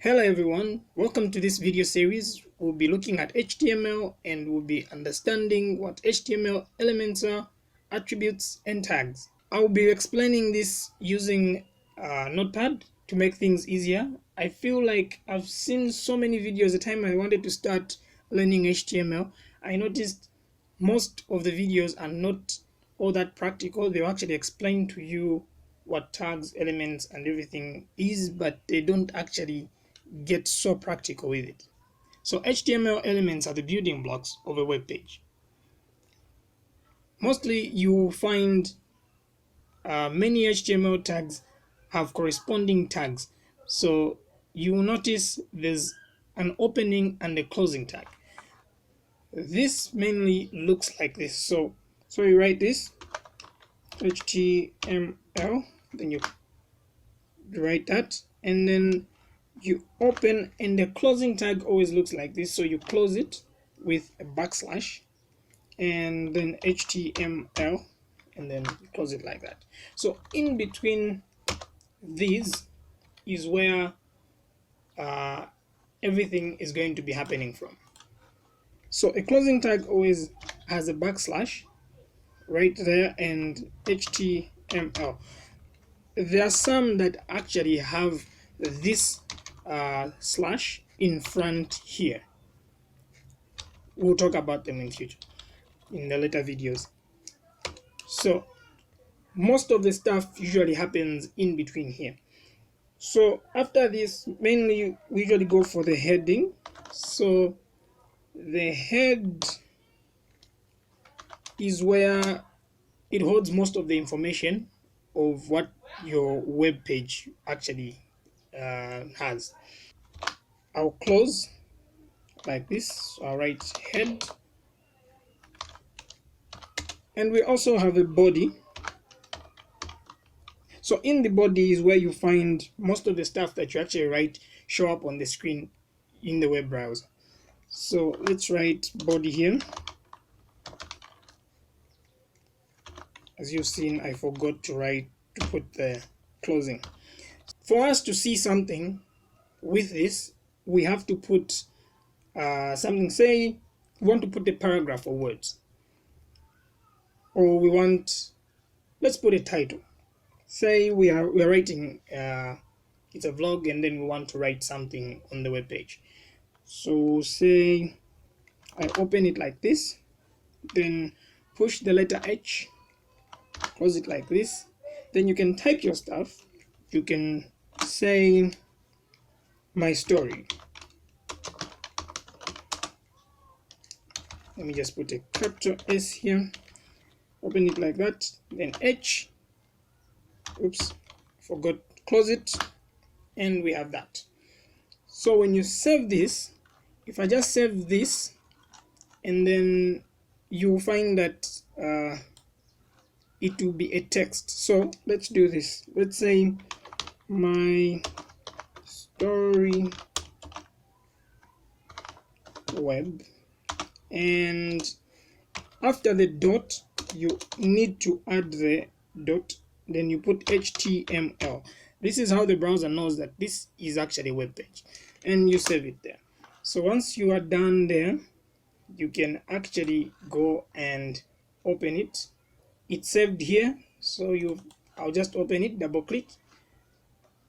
Hello everyone, welcome to this video series. We'll be looking at HTML and we'll be understanding what HTML elements are, attributes, and tags. I'll be explaining this using Notepad to make things easier. I feel like I've seen so many videos. The time I wanted to start learning HTML, I noticed most of the videos are not all that practical. They'll actually explain to you what tags, elements, and everything is, but they don't actually get so practical with it. So HTML elements are the building blocks of a web page. Mostly you find many HTML tags have corresponding tags. So you will notice there's an opening and a closing tag. This mainly looks like this. So you write this HTML, then you write that, and then you open, and the closing tag always looks like this. So you close it with a backslash and then HTML, and then you close it like that. So in between these is where everything is going to be happening from. So a closing tag always has a backslash right there and HTML. There are some that actually have this slash in front here. We'll talk about them in future, in the later videos. So most of the stuff usually happens in between here. So after this, mainly we usually go for the heading. So the head is where it holds most of the information of what your web page actually has. I'll close like this. So I'll write head, and we also have a body. So in the body is where you find most of the stuff that you actually write show up on the screen in the web browser. So let's write body here. As you've seen, I forgot to put the closing. For us to see something with this, we have to put something. Say we want to put a paragraph or words, or let's put a title. Say we're writing it's a vlog, and then we want to write something on the web page. So say I open it like this, then push the letter H, close it like this, then you can type your stuff. You can say my story. Let me just put a capital S here, open it like that, then H, oops, forgot, close it, and we have that. So when you save this, if I just save this, and then you find that it will be a text. So let's do this. Let's say my story web, and after the dot you need to add the dot, then you put HTML. This is how the browser knows that this is actually a web page, and you save it there. So once you are done there, you can actually go and open it. It's saved here, so I'll just open it, double click,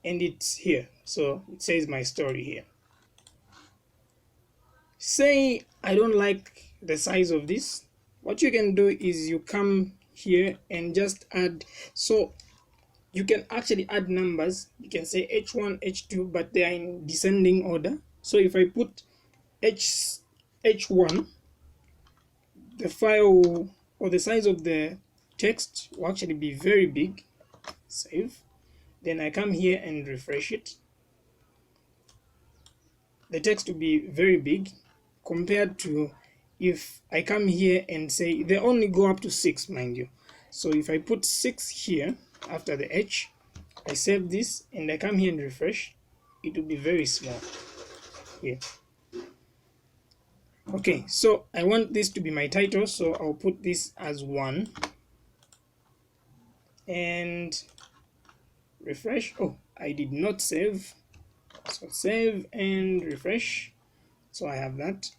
and it's here. So it says my story here. Say I don't like the size of this. What you can do is you come here and just add. So you can actually add numbers. You can say H1, H2, but they are in descending order. So if I put H1, the file or the size of the text will actually be very big. Save. Then I come here and refresh it. The text will be very big compared to if I come here and say they only go up to 6, mind you. So if I put 6 here after the H, I save this and I come here and refresh, it will be very small here. Okay, so I want this to be my title, so I'll put this as 1 and refresh. Oh, I did not save. So save and refresh. So I have that,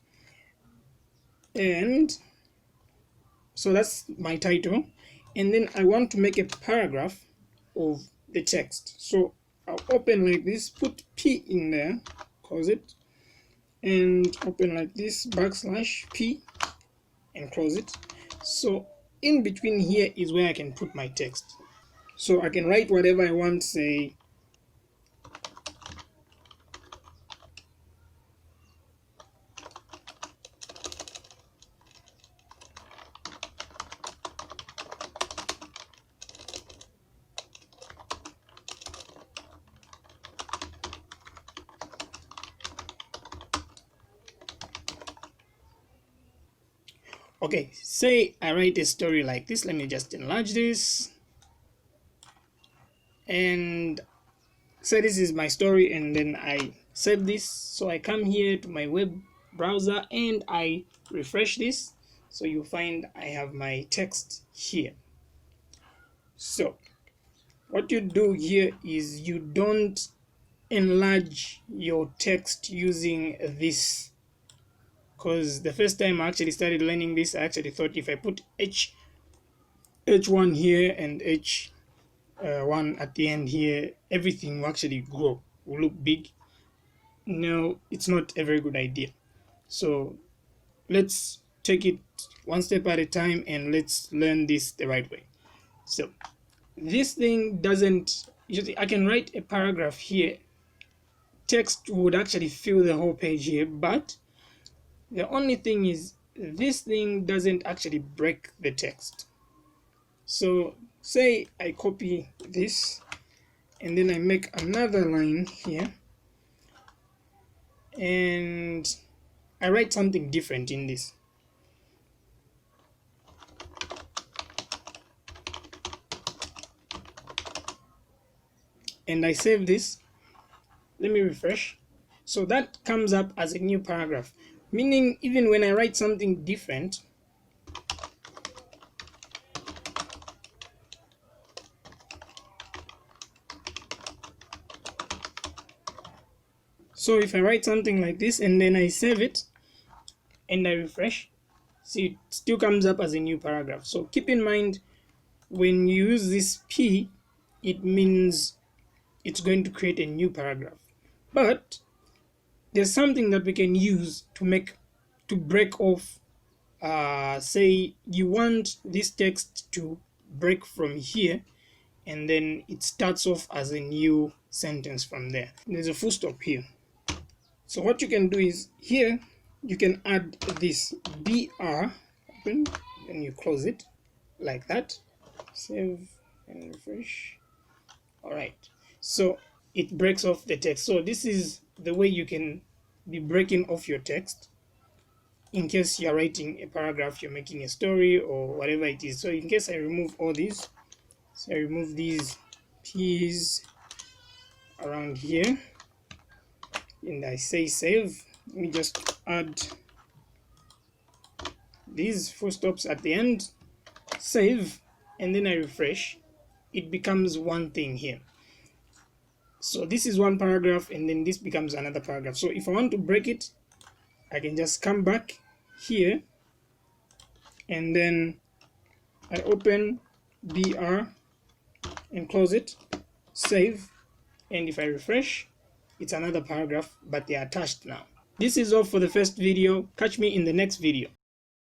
and so that's my title. And then I want to make a paragraph of the text, so I'll open like this, put P in there, close it, and open like this, \P, and close it. So in between here is where I can put my text. So I can write whatever I want, say okay, say I write a story like this. Let me just enlarge this, and say this is my story, and then I save this. So I come here to my web browser and I refresh this, so you find I have my text here. So what you do here is you don't enlarge your text using this, because the first time I actually started learning this, I actually thought if I put H1 here and H1 at the end here, everything will actually grow, will look big. No, it's not a very good idea. So let's take it one step at a time and let's learn this the right way. So this thing doesn't, I can write a paragraph here, text would actually fill the whole page here, but the only thing is this thing doesn't actually break the text. So say I copy this and then I make another line here and I write something different in this. And I save this. Let me refresh. So that comes up as a new paragraph, meaning even when I write something different, so if I write something like this and then I save it and I refresh, see, it still comes up as a new paragraph. So keep in mind, when you use this P, it means it's going to create a new paragraph. But there's something that we can use to break off. Say you want this text to break from here, and then it starts off as a new sentence from there. There's a full stop here. So what you can do is here you can add this BR, open, and you close it like that, save and refresh. All right, so it breaks off the text. So this is the way you can be breaking off your text in case you're writing a paragraph, you're making a story or whatever it is. So in case I remove all these, so I remove these P's around here and I say save, let me just add these full stops at the end, save, and then I refresh, it becomes one thing here. So this is one paragraph and then this becomes another paragraph. So if I want to break it, I can just come back here and then I open BR and close it, save, and if I refresh, it's another paragraph, but they are attached now. This is all for the first video. Catch me in the next video.